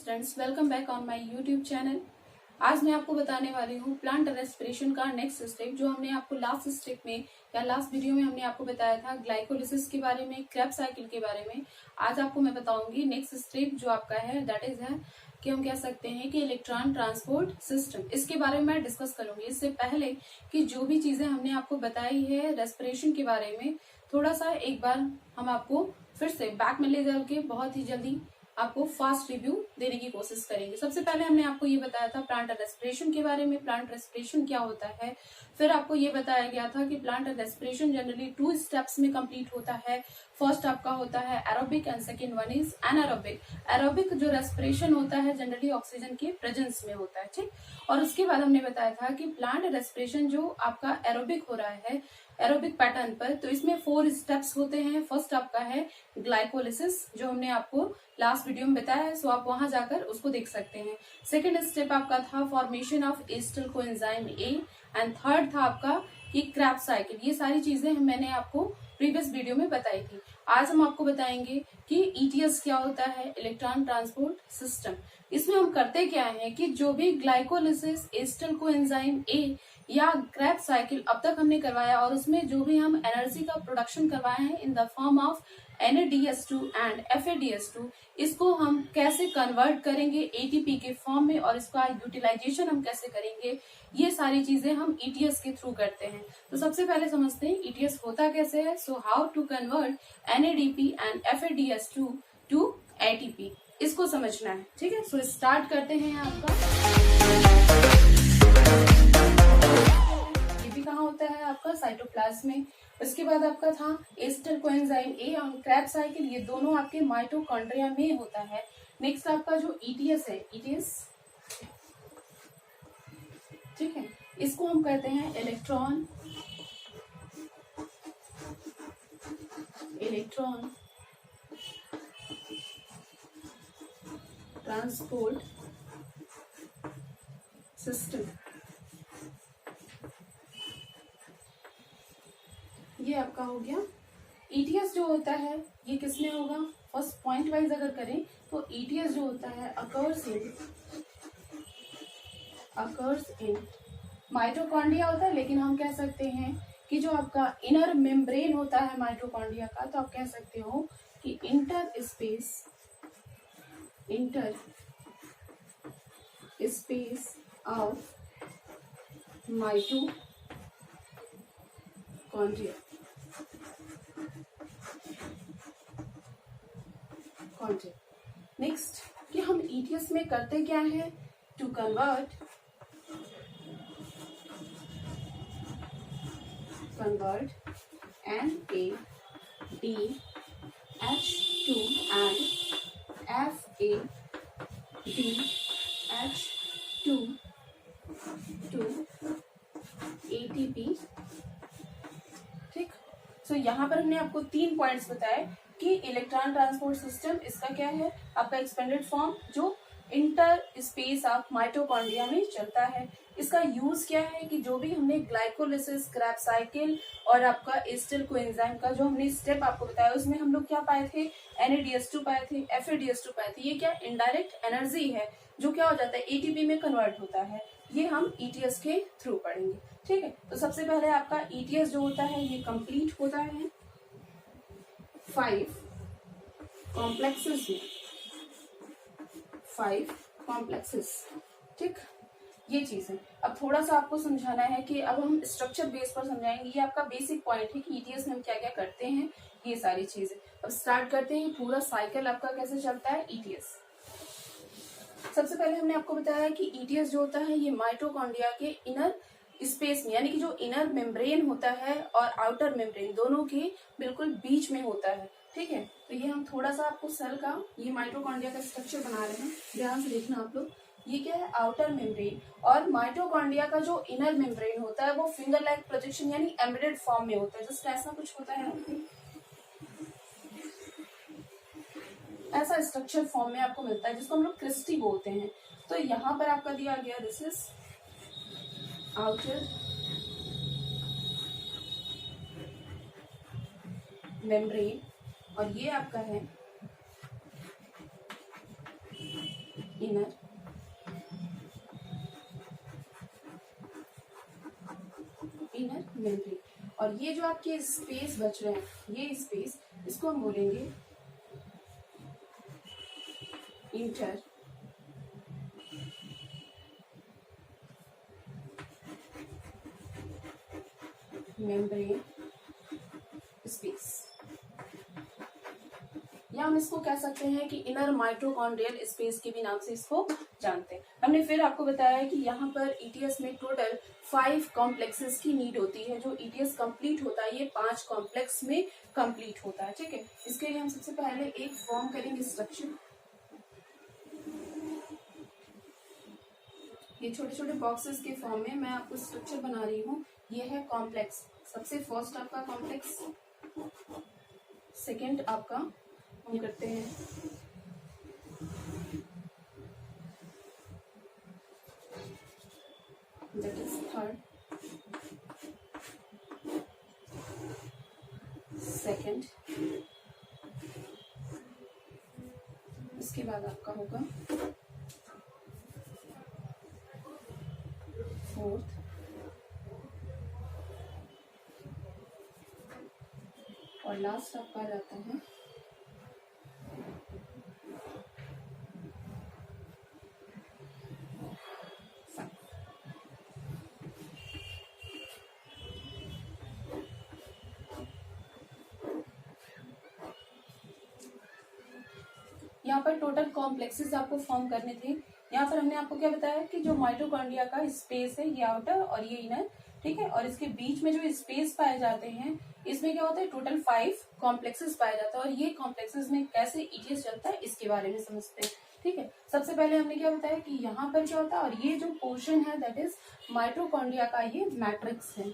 Students, welcome back on my YouTube channel. आज मैं आपको बताने वाली हूँ प्लांट रेस्पिरेशन का नेक्स्ट स्टेप, जो हमने आपको लास्ट स्टेप में या लास्ट वीडियो में हमने आपको बताया था ग्लाइकोलिसिस के बारे में, क्रेब्स साइकिल के बारे में। आज आपको मैं बताऊंगी नेक्स्ट स्टेप जो आपका है, दैट इज है कि हम कह सकते हैं कि इलेक्ट्रॉन ट्रांसपोर्ट सिस्टम। इसके बारे में मैं डिस्कस करूंगी। इससे पहले कि जो भी चीजें हमने आपको बताई है रेस्पिरेशन के बारे में, थोड़ा सा एक बार हम आपको फिर से बैक में ले जाके बहुत ही जल्दी आपको फास्ट रिव्यू देने की कोशिश करेंगे। सबसे पहले हमने आपको ये बताया था प्लांट रेस्पिरेशन के बारे में, प्लांट रेस्पिरेशन क्या होता है। फिर आपको ये बताया गया था कि प्लांट रेस्पिरेशन जनरली 2 स्टेप्स में कंप्लीट होता है। फर्स्ट आपका होता है aerobic and second one is anaerobic. Aerobic जो रेस्पिरेशन होता है जनरली ऑक्सीजन के प्रेजेंस में होता है, ठीक। और उसके बाद हमने बताया था कि प्लांट रेस्पिरेशन जो आपका एरोबिक हो रहा है एरोबिक पैटर्न पर, तो इसमें 4 स्टेप्स होते हैं। फर्स्ट आपका है ग्लाइकोलिसिस, जो हमने आपको लास्ट वीडियो में बताया है, सो आप वहां जाकर उसको देख सकते हैं। सेकेंड स्टेप आपका था formation of ester coenzyme A, and third था आपका कि क्रेब्स साइकिल। ये सारी चीजें मैंने आपको प्रीवियस वीडियो में बताई थी। आज हम आपको बताएंगे कि ईटीएस क्या होता है, इलेक्ट्रॉन ट्रांसपोर्ट सिस्टम। इसमें हम करते क्या है कि जो भी ग्लाइकोलिसिस, एस्टर कोएंजाइम ए या क्रेब्स साइकिल अब तक हमने करवाया, और उसमें जो भी हम एनर्जी का प्रोडक्शन करवाए हैं in the form of NADS2 and FADS2, इसको हम कैसे कन्वर्ट करेंगे ATP के फॉर्म में, और इसका यूटिलाइजेशन हम कैसे करेंगे, ये सारी चीजें हम ETS के थ्रू करते हैं। तो सबसे पहले समझते हैं ETS होता कैसे है। So how to convert NADP and FADS2 to ATP, इसको समझना है, ठीक है। सो स्टार्ट करते हैं। आपका कहाँ होता है आपका साइटोप्लाज्म में। उसके बाद आपका था एस्टर कोएंजाइम ए और क्रेब्स साइकिल, ये दोनों आपके माइटोकॉन्ड्रिया में होता है। नेक्स्ट आपका जो ईटीएस है, ईटीएस ठीक है, इसको हम कहते हैं इलेक्ट्रॉन ट्रांसपोर्ट सिस्टम। ये आपका हो गया। ईटीएस जो होता है ये किसमें होगा, फर्स्ट पॉइंट वाइज अगर करें तो ईटीएस जो होता है अकर्स इन माइटोकॉन्ड्रिया होता है, लेकिन हम कह सकते हैं कि जो आपका इनर मेम्ब्रेन होता है माइटोकॉन्ड्रिया का, तो आप कह सकते हो कि inter space of mitochondria. Next कि हम ईटीएस में करते क्या है, to convert NADH2 and FADH2 to ATP, ठीक। सो यहाँ पर हमने आपको 3 पॉइंट्स बताए कि इलेक्ट्रॉन ट्रांसपोर्ट सिस्टम इसका क्या है, आपका एक्सपेंडेड फॉर्म जो इंटर स्पेस ऑफ माइटोकॉन्ड्रिया में चलता है। इसका यूज क्या है कि जो भी हमने ग्लाइकोलिसिस, क्रेब्स साइकिल और आपका एस्टर कोएंजाइम का जो हमने स्टेप आपको बताया, उसमें हम लोग क्या पाए थे, NADS2 पाए थे, FADS2 पाए थे। ये क्या इनडायरेक्ट एनर्जी है जो क्या हो जाता है ATP में कन्वर्ट होता है। ये हम ETS के थ्रू पढ़ेंगे, ठीक है। तो सबसे पहले आपका ETS जो होता है ये कंप्लीट होता है 5 कॉम्प्लेक्सेस, ठीक। ये चीज है। अब थोड़ा सा आपको समझाना है कि अब हम स्ट्रक्चर बेस पर समझाएंगे। ये आपका बेसिक पॉइंट है कि ईटीएस में हम क्या क्या करते हैं, ये सारी चीजें। अब स्टार्ट करते हैं पूरा साइकिल आपका कैसे चलता है ईटीएस। सबसे पहले हमने आपको बताया कि ईटीएस जो होता है ये माइटोकॉन्ड्रिया के इनर स्पेस में, यानी कि जो इनर मेम्ब्रेन होता है और आउटर मेम्ब्रेन दोनों के बिल्कुल बीच में होता है, ठीक है। तो ये हम थोड़ा सा आपको सेल का ये माइटोकॉन्ड्रिया का स्ट्रक्चर बना रहे हैं, ध्यान से देखना आप लोग। ये क्या है, आउटर मेम्ब्रेन, और माइटोकॉन्ड्रिया का जो इनर मेम्ब्रेन होता है वो फिंगर लाइक प्रोजेक्शन यानी एम्बेडेड फॉर्म में होता है। जस्ट ऐसा कुछ होता है, ऐसा स्ट्रक्चर फॉर्म में आपको मिलता है, जिसको हम लोग क्रिस्टी बोलते हैं। तो यहाँ पर आपका दिया गया दिस इज आउटर मेम्ब्रेन, और ये आपका है इनर मेम्ब्रेन। और ये जो आपके स्पेस बच रहे हैं, ये स्पेस, इसको हम बोलेंगे इंटर मेम्ब्रेन स्पेस, या हम इसको कह सकते हैं कि इनर माइटोकॉन्ड्रियल स्पेस के भी नाम से इसको जानते हैं। हमने फिर आपको बताया कि यहाँ पर ईटीएस में टोटल 5 कॉम्प्लेक्सेस की नीड होती है। जो ईटीएस कंप्लीट होता है ये 5 कॉम्प्लेक्स में कंप्लीट होता है, ठीक है। इसके लिए हम सबसे पहले एक फॉर्म करेंगे स्ट्रक्चर। ये छोटे छोटे बॉक्सेस के फॉर्म में मैं आपको स्ट्रक्चर बना रही हूँ। ये है कॉम्प्लेक्स, सबसे फर्स्ट आपका कॉम्प्लेक्स, सेकेंड आपका हम करते हैं दैट इज थर्ड, सेकेंड, इसके बाद आपका होगा फोर्थ, और लास्ट आपका आ जाता है यहाँ पर टोटल कॉम्प्लेक्सेस आपको फॉर्म करने थे। यहाँ पर हमने आपको क्या बताया कि जो माइटोकॉन्ड्रिया का स्पेस है ये आउटर और ये इनर, ठीक है, और इसके बीच में जो स्पेस पाए जाते हैं इसमें क्या होता है टोटल 5 कॉम्प्लेक्सेस पाया जाता है। और ये कॉम्प्लेक्सेस में कैसे ईटीएस चलता है इसके बारे में समझते हैं, ठीक है। सबसे पहले हमने क्या बताया कि यहाँ पर क्या होता है, और ये जो पोर्शन है दैट इज माइटोकॉन्ड्रिया का ये मैट्रिक्स है,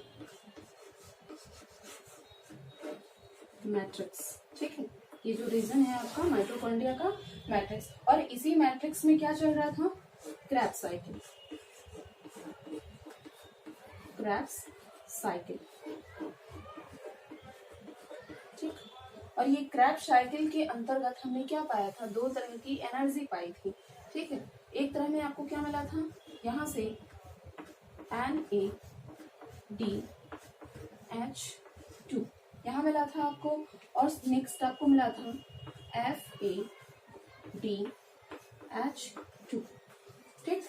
मैट्रिक्स, ठीक है। ये जो रीजन है आपका माइटोकॉन्ड्रिया का मैट्रिक्स, और इसी मैट्रिक्स में क्या चल रहा था, क्रेब्स साइकिल, क्रेब्स साइकिल, ठीक। और ये क्रेब्स साइकिल के अंतर्गत हमने क्या पाया था, 2 तरह की एनर्जी पाई थी, ठीक है। एक तरह में आपको क्या मिला था, यहाँ से NADH2 यहाँ मिला था आपको, और नेक्स्ट आपको मिला था FADH2, ठीक।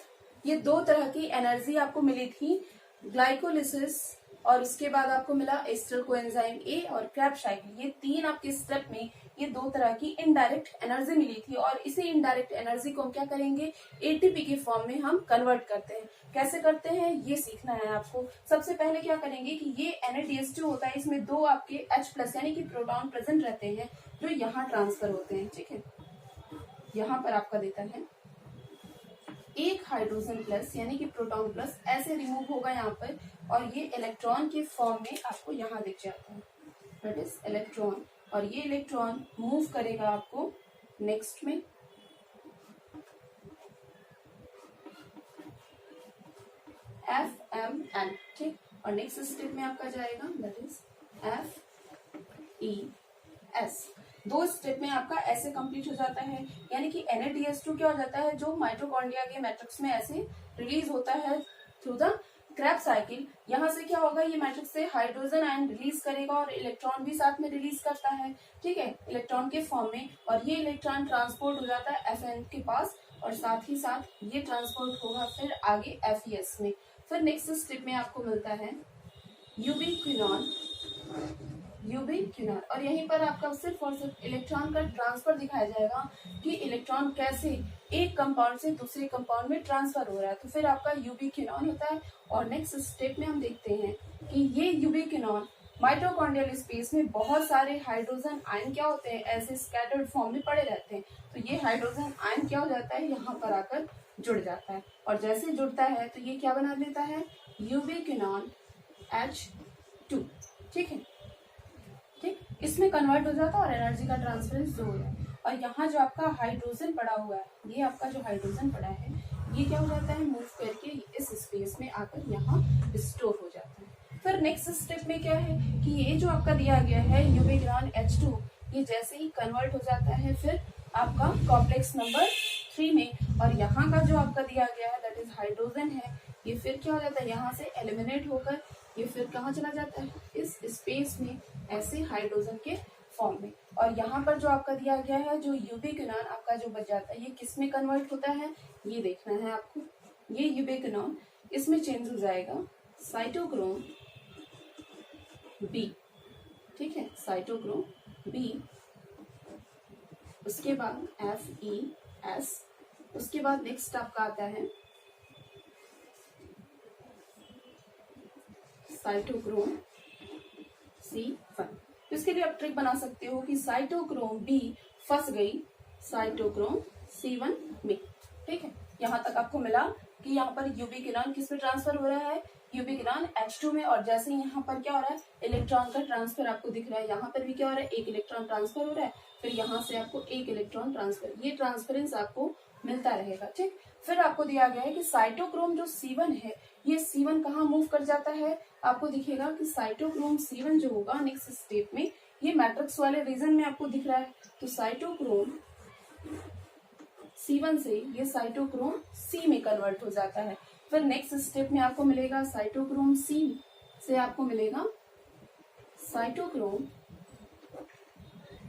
ये 2 तरह की एनर्जी आपको मिली थी, ग्लाइकोलिसिस, और उसके बाद आपको मिला एस्टर कोएंजाइम ए और क्रेब्स साइकिल। ये 3 आपके स्टेप में ये 2 तरह की इनडायरेक्ट एनर्जी मिली थी, और इसी इनडायरेक्ट एनर्जी को हम क्या करेंगे, एटीपी के फॉर्म में हम कन्वर्ट करते हैं। कैसे करते हैं ये सीखना है आपको। सबसे पहले क्या करेंगे कि ये NADH2 होता है, इसमें 2 आपके H+ यानी कि प्रोटॉन प्रेजेंट रहते हैं जो यहाँ ट्रांसफर होते हैं, ठीक है। यहाँ पर आपका देता है एक हाइड्रोजन प्लस यानी कि प्रोटॉन प्लस ऐसे रिमूव होगा यहाँ पर, और ये इलेक्ट्रॉन के फॉर्म में आपको यहाँ दिख जाता है, दैट इज इलेक्ट्रॉन। और ये इलेक्ट्रॉन मूव करेगा आपको नेक्स्ट में FMN, ठीक। और नेक्स्ट स्टेप में आपका जाएगा दैट इज FES। 2 स्टेप में आपका ऐसे कंप्लीट हो जाता है, यानी कि NADH2 क्या हो जाता है, जो माइटोकॉन्ड्रिया के मैट्रिक्स में ऐसे रिलीज होता है थ्रू द क्रेब्स साइकिल। यहाँ से क्या होगा, ये मैट्रिक्स से हाइड्रोजन आयन रिलीज करेगा और इलेक्ट्रॉन भी साथ में रिलीज करता है, ठीक है, इलेक्ट्रॉन के फॉर्म में। और ये इलेक्ट्रॉन ट्रांसपोर्ट हो जाता है FN के पास, और साथ ही साथ ये ट्रांसपोर्ट होगा फिर आगे FES में। फिर नेक्स्ट स्टेप में आपको मिलता है यूबिक्विनॉन, और यहीं पर आपका सिर्फ और सिर्फ इलेक्ट्रॉन का ट्रांसफर दिखाया जाएगा कि इलेक्ट्रॉन कैसे एक कंपाउंड से दूसरे कंपाउंड में ट्रांसफर हो रहा है, तो फिर आपका यूबिक्विनॉन होता है। और नेक्स्ट स्टेप में हम देखते हैं कि ये यूबिक्विनॉन माइटोकॉन्ड्रियल स्पेस में बहुत सारे हाइड्रोजन आयन क्या होते हैं, ऐसे स्कैटर्ड फॉर्म में पड़े रहते हैं। तो ये हाइड्रोजन आयन क्या हो जाता है, यहाँ पर आकर जुड़ जाता है, और जैसे जुड़ता है तो ये क्या बना देता है, यूबिक्विनॉन H2, ठीक है, ठीक। इसमें कन्वर्ट हो जाता है और एनर्जी का ट्रांसफरेंस हो रहा है। और यहाँ जो आपका हाइड्रोजन पड़ा हुआ है, ये आपका जो हाइड्रोजन पड़ा है ये क्या हो जाता है, मूव करके इस स्पेस में आकर यहाँ स्टोर हो जाता है। फिर नेक्स्ट स्टेप में क्या है कि ये जो आपका दिया गया है यूबिक्विनॉन H2, ये जैसे ही कन्वर्ट हो जाता है फिर आपका कॉम्प्लेक्स नंबर 3 में, और यहाँ का जो आपका दिया गया है दैट इज हाइड्रोजन है, ये फिर क्या हो जाता है, यहाँ से एलिमिनेट होकर ये फिर कहाँ चला जाता है, इस स्पेस में ऐसे हाइड्रोजन के फॉर्म में। और यहाँ पर जो आपका दिया गया है जो यूबिक्विनॉन आपका जो बच जाता है, ये किस में कन्वर्ट होता है, ये देखना है आपको। ये यूबिक्विनॉन इसमें चेंज हो जाएगा साइटोक्रोम बी, ठीक है, साइटोक्रोम बी, उसके बाद FeS, उसके बाद नेक्स्ट आपका आता है साइटोक्रोम C1। तो इसके लिए आप ट्रिक बना सकते हो कि साइटोक्रोम बी फंस गई साइटोक्रोम C1 में, ठीक है। यहाँ तक आपको मिला कि यहाँ पर यूबिक्विनॉन किस में ट्रांसफर हो रहा है, यूबिक्विनॉन H2 में, और जैसे ही यहाँ पर क्या हो रहा है, इलेक्ट्रॉन का ट्रांसफर आपको दिख रहा है, यहाँ पर भी क्या हो रहा है, एक इलेक्ट्रॉन ट्रांसफर हो रहा है, फिर यहाँ से आपको एक इलेक्ट्रॉन ट्रांसफर, ये ट्रांसफरेंस आपको मिलता रहेगा, ठीक। फिर आपको दिया गया है कि साइटोक्रोम जो C1 है, ये C1 कहाँ मूव कर जाता है, आपको दिखेगा कि साइटोक्रोम C1 जो होगा नेक्स्ट स्टेप में, ये मैट्रिक्स वाले रीजन में आपको दिख रहा है, तो साइटोक्रोम C1 से ये साइटोक्रोम C में कन्वर्ट हो जाता है। फिर नेक्स्ट स्टेप में आपको मिलेगा साइटोक्रोम C से आपको मिलेगा साइटोक्रोम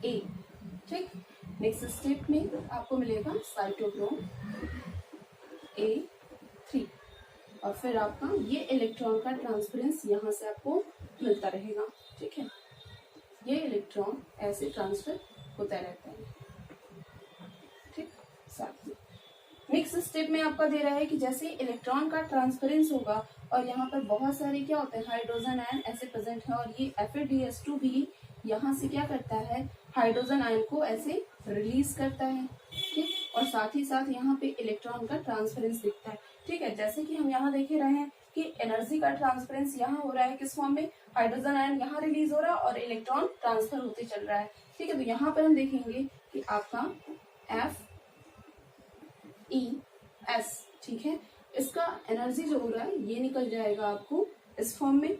A, ठीक। नेक्स्ट स्टेप में आपको मिलेगा साइटोक्रोम A3, और फिर आपका ये इलेक्ट्रॉन का ट्रांसफरेंस यहाँ से आपको मिलता रहेगा, ठीक है। ये इलेक्ट्रॉन ऐसे ट्रांसफर होता रहता है, ठीक। साथ में नेक्स्ट स्टेप में आपका दे रहा है कि जैसे इलेक्ट्रॉन का ट्रांसफरेंस होगा और यहाँ पर बहुत सारे क्या होते हैं, हाइड्रोजन आयन ऐसे प्रेजेंट है, और ये FeDS2 भी यहाँ से क्या करता है, हाइड्रोजन आयन को ऐसे रिलीज करता है, ठीक। और साथ ही साथ यहाँ पे इलेक्ट्रॉन का ट्रांसफरेंस दिखता है, ठीक है। जैसे कि हम यहाँ देख रहे हैं कि एनर्जी का ट्रांसफरेंस यहाँ हो रहा है किस फॉर्म में, हाइड्रोजन आयन यहाँ रिलीज हो रहा है और इलेक्ट्रॉन ट्रांसफर होते चल रहा है, ठीक है। तो यहाँ पर हम देखेंगे कि आपका FeS, ठीक है, इसका एनर्जी जो हो रहा है ये निकल जाएगा आपको इस फॉर्म में,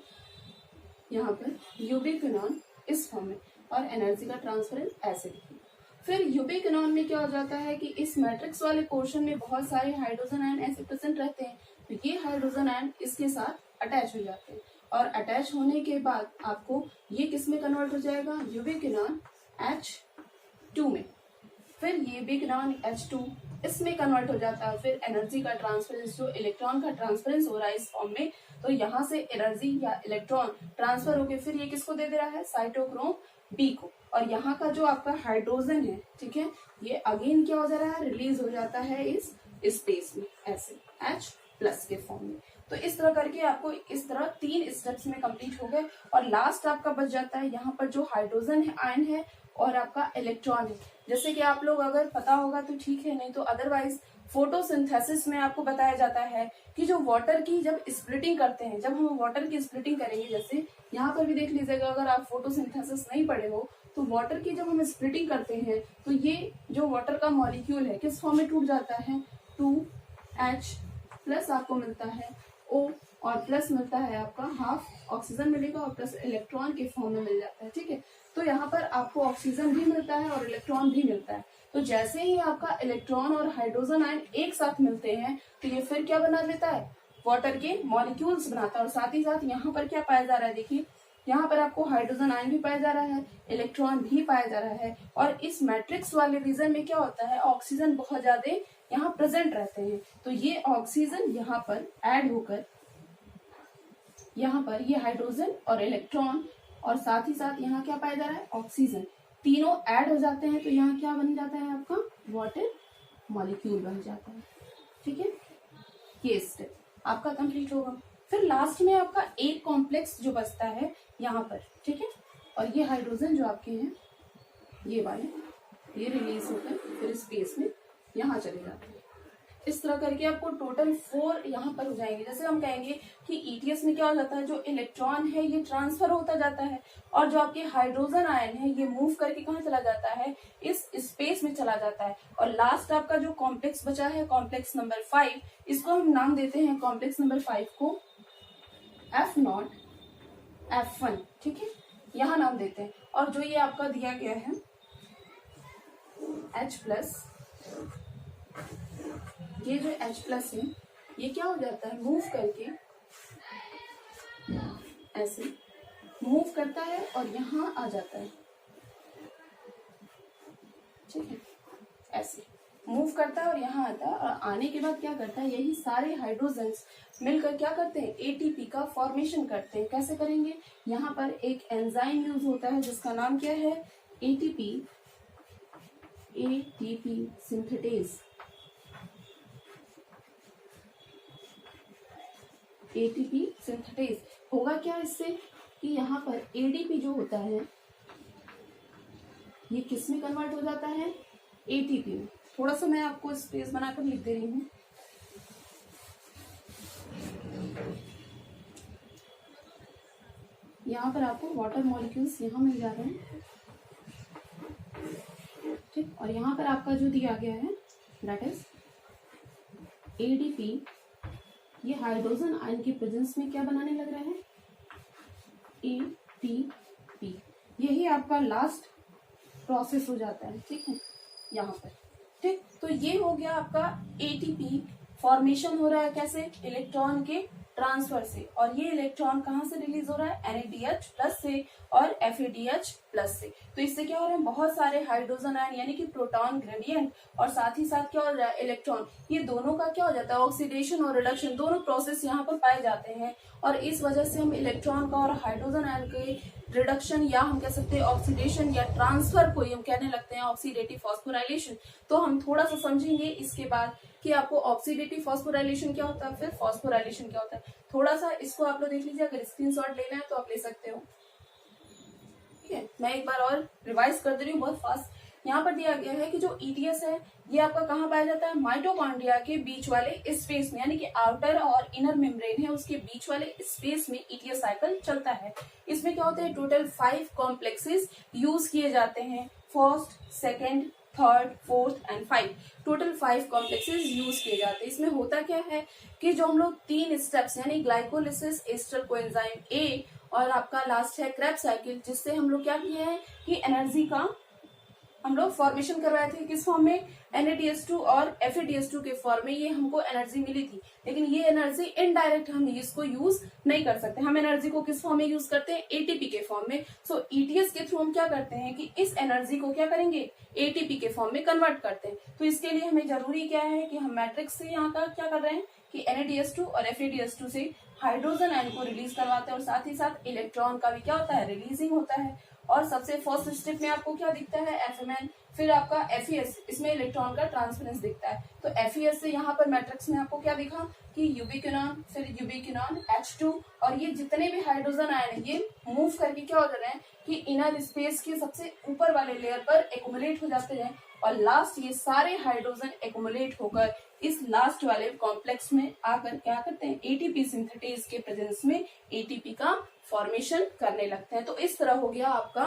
यहाँ पर यूबिक्विनॉन इस फॉर्म में, और एनर्जी का ट्रांसफरेंस ऐसे दिखेगा। फिर यूबिक्विनॉन में क्या हो जाता है कि इस मैट्रिक्स वाले पोर्शन में बहुत सारे हाइड्रोजन आयन ऐसे प्रेजेंट रहते हैं, तो ये हाइड्रोजन आयन इसके साथ अटैच हो जाते हैं, और अटैच होने के बाद आपको ये किस में कन्वर्ट हो जाएगा, यूबिक्विनॉन H2 में। फिर ये यूबिक्विनॉन H2 इसमें कन्वर्ट हो जाता है। फिर एनर्जी का ट्रांसफरेंस, जो इलेक्ट्रॉन का ट्रांसफरेंस हो रहा है इस फॉर्म में, तो यहाँ से एनर्जी या इलेक्ट्रॉन ट्रांसफर होके फिर ये किसको दे रहा है, साइटोक्रोम बी को, और यहाँ का जो आपका हाइड्रोजन है, ठीक है, ये अगेन क्या हो जा रहा है, रिलीज हो जाता है इस स्पेस में ऐसे H+ के फॉर्म में। तो इस तरह करके आपको इस तरह 3 स्टेप्स में कंप्लीट हो गए, और लास्ट आपका बच जाता है यहाँ पर जो हाइड्रोजन है आयन है और आपका इलेक्ट्रॉन है। जैसे कि आप लोग अगर पता होगा तो ठीक है, नहीं तो अदरवाइज फोटोसिंथेसिस में आपको बताया जाता है कि जो वाटर की जब स्प्लिटिंग करते हैं, जब हम वाटर की स्प्लिटिंग करेंगे, जैसे यहाँ पर भी देख लीजिएगा, अगर आप फोटोसिंथेसिस नहीं पढ़े हो तो वाटर की जब हम स्प्लिटिंग करते हैं तो ये जो वाटर का मॉलिक्यूल है किस फॉर्म में टूट जाता है, 2H+ आपको मिलता है O, और प्लस मिलता है आपका हाफ ऑक्सीजन मिलेगा, और प्लस इलेक्ट्रॉन के फॉर्म में मिल जाता है, ठीक है। तो यहाँ पर आपको ऑक्सीजन भी मिलता है और इलेक्ट्रॉन भी मिलता है। तो जैसे ही आपका इलेक्ट्रॉन और हाइड्रोजन आयन एक साथ मिलते हैं तो ये फिर क्या बना लेता है, वाटर के मॉलिक्यूल्स बनाता है। और साथ ही साथ यहाँ पर क्या पाया जा रहा है, देखिए यहाँ पर आपको हाइड्रोजन आयन भी पाया जा रहा है, इलेक्ट्रॉन भी पाया जा रहा है, और इस मैट्रिक्स वाले रीजन में क्या होता है, ऑक्सीजन बहुत ज्यादा यहाँ प्रेजेंट रहते हैं। तो ये ऑक्सीजन यहाँ पर ऐड होकर यहाँ पर ये हाइड्रोजन और इलेक्ट्रॉन और साथ ही साथ यहाँ क्या पाया जा रहा है, ऑक्सीजन, तीनों ऐड हो जाते हैं, तो यहाँ क्या बन जाता है आपका, वाटर मॉलिक्यूल बन जाता है, ठीक है। ये स्टेप आपका कंप्लीट होगा। फिर लास्ट में आपका एक कॉम्प्लेक्स जो बचता है यहाँ पर, ठीक है, और ये हाइड्रोजन जो आपके हैं ये वाले, ये रिलीज होकर फिर स्पेस में यहाँ चले जाते हैं। इस तरह करके आपको टोटल 4 यहाँ पर हो जाएंगे। जैसे हम कहेंगे कि ETS में क्या हो जाता है, जो इलेक्ट्रॉन है ये ट्रांसफर होता जाता है, और जो आपके हाइड्रोजन आयन है ये मूव करके कहाँ चला जाता है, इस स्पेस में चला जाता है। और लास्ट आपका जो कॉम्प्लेक्स बचा है, कॉम्प्लेक्स नंबर 5, इसको हम नाम देते हैं कॉम्प्लेक्स नंबर 5 को F0 F1, ठीक है, यहाँ नाम देते हैं। और जो ये आपका दिया गया है H+ ये जो H+ है ये क्या हो जाता है, मूव करके ऐसे मूव करता है और यहाँ आ जाता है, ठीक है, ऐसे मूव करता है और यहाँ आता है, और आने के बाद क्या करता है, यही सारे हाइड्रोजन्स मिलकर क्या करते हैं, एटीपी का फॉर्मेशन करते हैं। कैसे करेंगे, यहाँ पर एक एंजाइम यूज होता है जिसका नाम क्या है, एटीपी सिंथेटेज। एटीपी सिंथेटेज होगा क्या इससे, कि यहाँ पर एडीपी जो होता है ये किस में कन्वर्ट हो जाता है, एटीपी में। थोड़ा सा मैं आपको स्पेस बनाकर लिख दे रही हूँ। यहाँ पर आपको वाटर मॉलिक्यूल्स यहाँ मिल जा रहे हैं, ठीक, और यहाँ पर आपका जो दिया गया है दैट इज एडीपी, ये हाइड्रोजन आयन की प्रेजेंस में क्या बनाने लग रहा है, एटीपी। यही आपका लास्ट प्रोसेस हो जाता है, ठीक है, यहाँ पर, ठीक। तो ये हो गया आपका एटीपी फॉर्मेशन हो रहा है कैसे, इलेक्ट्रॉन के ट्रांसफर से, और ये इलेक्ट्रॉन कहाँ से रिलीज हो रहा है, NADH+ से और FADH+ से। तो इससे क्या हो रहा है, बहुत सारे हाइड्रोजन आयन यानी कि प्रोटॉन ग्रेडियंट और साथ ही साथ क्या हो रहा है, इलेक्ट्रॉन, ये दोनों का क्या हो जाता है, ऑक्सीडेशन और रिडक्शन दोनों प्रोसेस यहाँ पर पाए जाते हैं, और इस वजह से हम इलेक्ट्रॉन का और हाइड्रोजन आयन के रिडक्शन या हम कह सकते हैं ऑक्सीडेशन या ट्रांसफर को हम कहने लगते हैं ऑक्सीडेटिव फॉस्फोराइलेशन। तो हम थोड़ा सा समझेंगे इसके बाद कि आपको ऑक्सीडेटिव फॉस्फोराइलेशन क्या होता है, फिर फॉस्फोराइलेशन क्या होता है। थोड़ा सा इसको आप लोग देख लीजिए, अगर स्क्रीनशॉट लेना है तो आप ले सकते हो, ठीक है। मैं एक बार और रिवाइज कर दे रही हूँ बहुत फास्ट। यहाँ पर दिया गया है कि जो ईटीएस है ये आपका कहाँ पाया जाता है, माइटोकॉन्ड्रिया के बीच वाले स्पेस में, यानी कि आउटर और इनर मेम्ब्रेन है उसके बीच वाले स्पेस में ईटीएस साइकिल चलता है। इसमें क्या होता है, टोटल 5 कॉम्प्लेक्सेस यूज किए जाते हैं, first, second, third, fourth and 5, total 5 complexes use किए जाते हैं। इसमें होता क्या है कि जो हम लोग 3 स्टेप्स यानी ग्लाइकोलिसिस, एस्टर कोएंजाइम ए और आपका लास्ट है क्रेब्स साइकिल, जिससे हम लोग क्या किए हैं कि एनर्जी का हम लोग फॉर्मेशन करवाए थे, किस फॉर्म में, NADH2 और FADH2 के फॉर्म में ये हमको एनर्जी मिली थी। लेकिन ये एनर्जी इनडायरेक्ट हम इसको यूज नहीं कर सकते, हम एनर्जी को किस फॉर्म में यूज करते हैं, एटीपी के फॉर्म में। सो ईटीएस के थ्रू हम क्या करते हैं कि इस एनर्जी को क्या करेंगे, एटीपी के फॉर्म में कन्वर्ट करते हैं। तो इसके लिए हमें जरूरी क्या है कि हम मैट्रिक्स से यहाँ का क्या कर रहे हैं कि NADH2 और FADH2 से हाइड्रोजन आयन को रिलीज करवाते हैं, और साथ ही साथ इलेक्ट्रॉन का भी क्या होता है, रिलीजिंग होता है। और सबसे फर्स्ट स्टेप में आपको क्या दिखता है, FMN, फिर आपका FES, इसमें इलेक्ट्रॉन का ट्रांसफरेंस दिखता है। तो FES से यहाँ पर मैट्रिक्स में आपको क्या दिखा कि यूबिक्विनॉन, फिर यूबिक्विनॉन H2, और ये जितने भी हाइड्रोजन आयन है ये मूव करके क्या हो रहे हैं कि इनर स्पेस के सबसे ऊपर वाले लेयर पर एक्युमुलेट हो जाते हैं, और लास्ट ये सारे हाइड्रोजन एक्युमुलेट होकर इस लास्ट वाले कॉम्प्लेक्स में आकर क्या करते हैं, एटीपी सिंथेटेज के प्रेजेंस में एटीपी का फॉर्मेशन करने लगते हैं। तो इस तरह हो गया आपका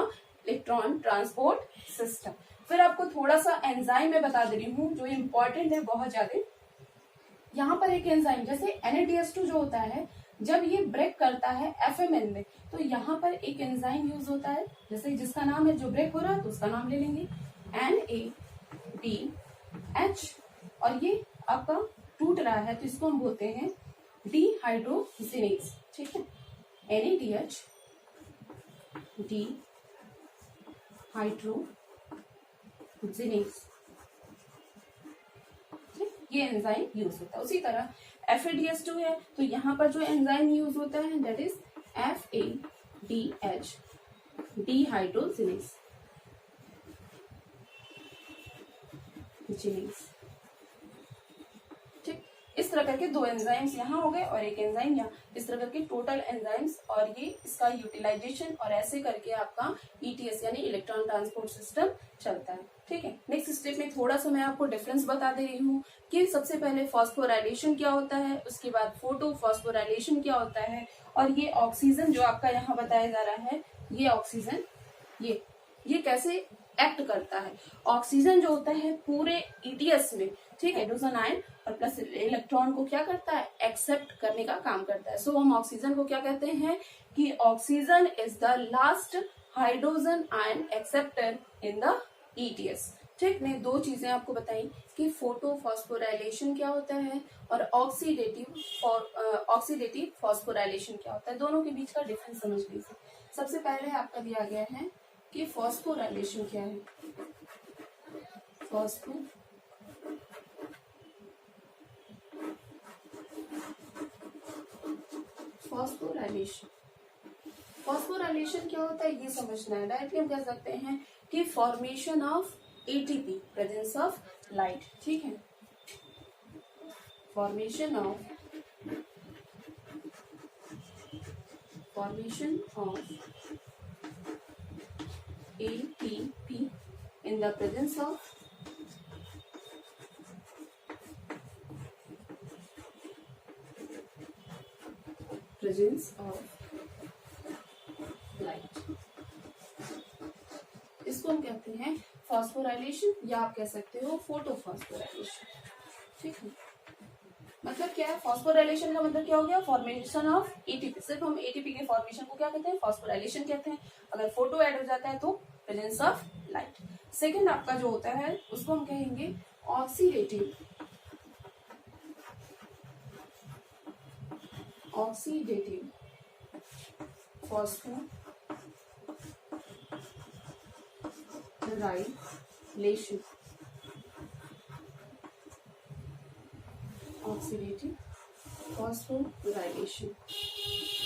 इलेक्ट्रॉन ट्रांसपोर्ट सिस्टम। फिर आपको थोड़ा सा एंजाइम में बता दे रही हूँ जो इम्पोर्टेंट है बहुत ज्यादा। यहाँ पर एक एंजाइम जैसे NADH2 जो होता है, जब ये ब्रेक करता है FMN में, तो यहाँ पर एक एंजाइम यूज होता है, जैसे जिसका नाम है, जो ब्रेक हो रहा है तो उसका नाम ले लेंगे NADH, और ये आपका टूट रहा है तो इसको हम बोलते हैं डिहाइड्रोजिनेज, ठीक है, NADH डिहाइड्रोजिनेज, ये एंजाइम यूज होता है। उसी तरह FADH2 है तो यहाँ पर जो एंजाइम यूज होता है दैट इज FADH डिहाइड्रोजिनेज, ठीक। इस तरह करके 2 एंजाइम्स यहाँ हो गए और एक एंजाइम यहाँ, इस तरह करके टोटल एंजाइम्स, और ये इसका यूटिलाइजेशन, और ऐसे करके आपका ETS यानी इलेक्ट्रॉन ट्रांसपोर्ट सिस्टम चलता है, ठीक है। नेक्स्ट स्टेप में थोड़ा सा मैं आपको डिफरेंस बता दे रही हूँ कि सबसे पहले फॉस्फोराइलेशन क्या होता है, उसके बाद फोटो फॉस्फोराइलेशन क्या होता है, और ये ऑक्सीजन जो आपका यहाँ बताया जा रहा है, ये ऑक्सीजन ये कैसे एक्ट करता है। ऑक्सीजन जो होता है पूरे ETS में, ठीक है, हाइड्रोजन आयन और प्लस इलेक्ट्रॉन को क्या करता है, एक्सेप्ट करने का काम करता है। सो हम ऑक्सीजन को क्या कहते हैं कि oxygen is the last hydrogen ion acceptor in the ETS। ठीक, मैं दो चीजें आपको बताई कि फोटोफॉस्फोराइलेशन क्या होता है और ऑक्सीडेटिव फॉस्फोराइलेशन क्या होता है, दोनों के बीच का डिफरेंस समझ लीजिए। सबसे पहले आपका दिया गया है कि फॉस्फोराइलेशन क्या है। फॉस्फोराइलेशन क्या होता है ये समझना है। डायरेक्टली हम कह सकते हैं कि formation of ATP, presence of light. ठीक है, formation of ATP in the presence of light. इसको हम कहते हैं फॉस्फोराइलेशन या आप कह सकते हो फोटोफॉस्फोराइलेशन। ठीक है, मतलब क्या है फॉस्फोराइलेशन का मतलब क्या हो गया, फॉर्मेशन ऑफ एटीपी। सिर्फ हम एटीपी के फॉर्मेशन को क्या कहते हैं, फॉस्फोराइलेशन कहते हैं। अगर फोटो ऐड हो जाता है तो प्रेजेंस ऑफ लाइट। सेकेंड आपका जो होता है उसको हम कहेंगे ऑक्सीडेटिव फॉस्फोराइलेशन। ऑक्सीडेटिव फॉस्फोराइलेशन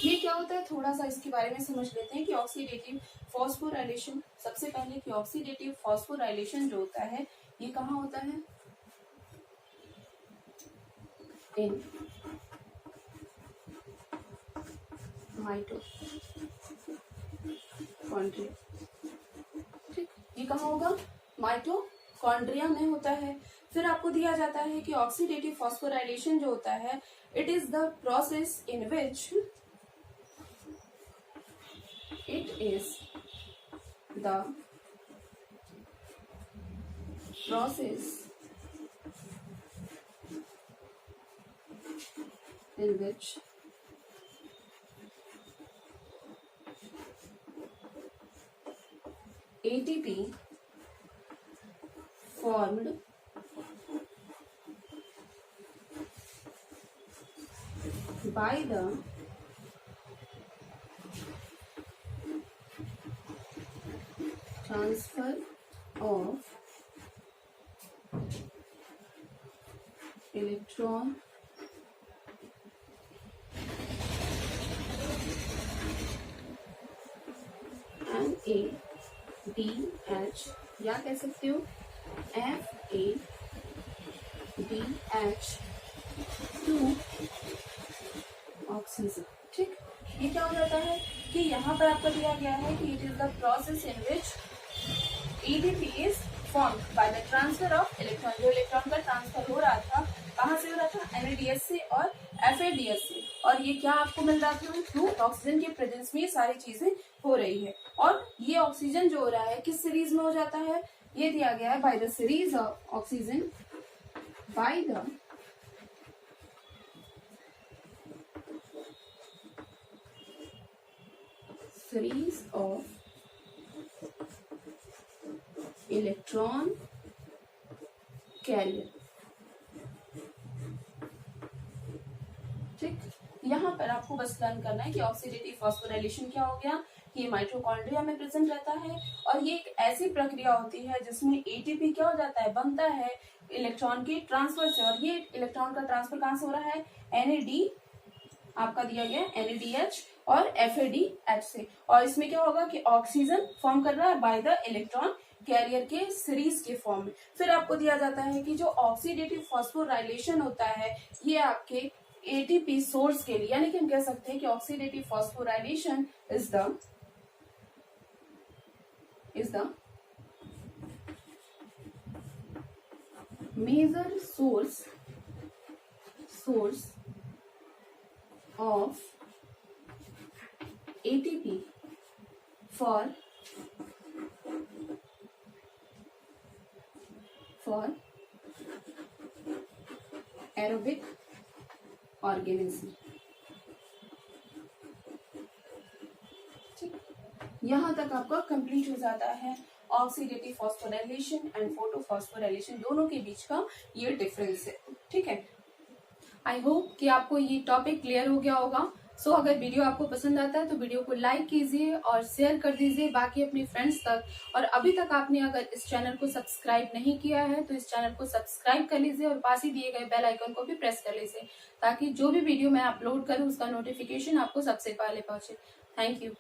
ये क्या होता है, थोड़ा सा इसके बारे में समझ लेते हैं कि ऑक्सीडेटिव फॉस्फोराइलेशन। सबसे पहले कि ऑक्सीडेटिव फॉस्फोराइलेशन जो होता है ये कहाँ होता है, इन माइटोकॉन्ड्रिया। ठीक, ये कहाँ होगा, माइटोकॉन्ड्रिया में होता है। फिर आपको दिया जाता है कि ऑक्सीडेटिव फॉस्फोराइलेशन जो होता है it is the process in which ATP formed by the transfer of electron NADH या कह सकते हो FADH टू ऑक्सीजन। ठीक, ये क्या हो जाता है कि यहाँ पर आपको दिया गया है कि it is the process in which ATP is formed by the transfer of electron. जो इलेक्ट्रॉन का ट्रांसफर हो रहा था, कहाँ से हो रहा था, NADH से और FADH से, और ये क्या आपको मिल रहा था, थ्रू ऑक्सीजन के प्रेजेंस में ये सारी चीजें हो रही है। और ये ऑक्सीजन जो हो रहा है किस सीरीज में हो जाता है, ये दिया गया है by the series of oxygen by the series of electron carrier। ठीक, यहाँ पर आपको बस लर्न करना है कि ऑक्सीडेटिव फॉस्फोराइलेशन क्या हो गया, ये माइटोकॉन्ड्रिया में प्रेजेंट रहता है और ये एक ऐसी प्रक्रिया होती है जिसमें एटीपी क्या हो जाता है, बनता है इलेक्ट्रॉन के ट्रांसफर से। और ये इलेक्ट्रॉन का ट्रांसफर कहाँ से हो रहा है, NAD आपका दिया गया NADH और FADH से। और इसमें क्या होगा कि ऑक्सीजन फॉर्म कर रहा है बाय द इलेक्ट्रॉन कैरियर के सीरीज के फॉर्म में। फिर आपको दिया जाता है कि जो ऑक्सीडेटिव फॉस्फोराइलेशन होता है ये आपके ATP सोर्स के लिए, यानी कि हम कह सकते हैं कि oxidative phosphorylation is the major source of ATP for aerobic organism। ठीक, यहाँ तक आपका कंप्लीट हो जाता है। ऑक्सीडेटिव फॉस्फोराइलेशन एंड फोटोफॉस्फोराइलेशन, दोनों के बीच का ये डिफरेंस है। ठीक है, आई होप कि आपको ये टॉपिक क्लियर हो गया होगा। सो अगर वीडियो आपको पसंद आता है तो वीडियो को लाइक कीजिए और शेयर कर दीजिए बाकी अपने फ्रेंड्स तक। और अभी तक आपने अगर इस चैनल को सब्सक्राइब नहीं किया है तो इस चैनल को सब्सक्राइब कर लीजिए और पास ही दिए गए बेल आइकन को भी प्रेस कर लीजिए, ताकि जो भी वीडियो मैं अपलोड करूँ उसका नोटिफिकेशन आपको सबसे पहले पहुंचे। Thank you.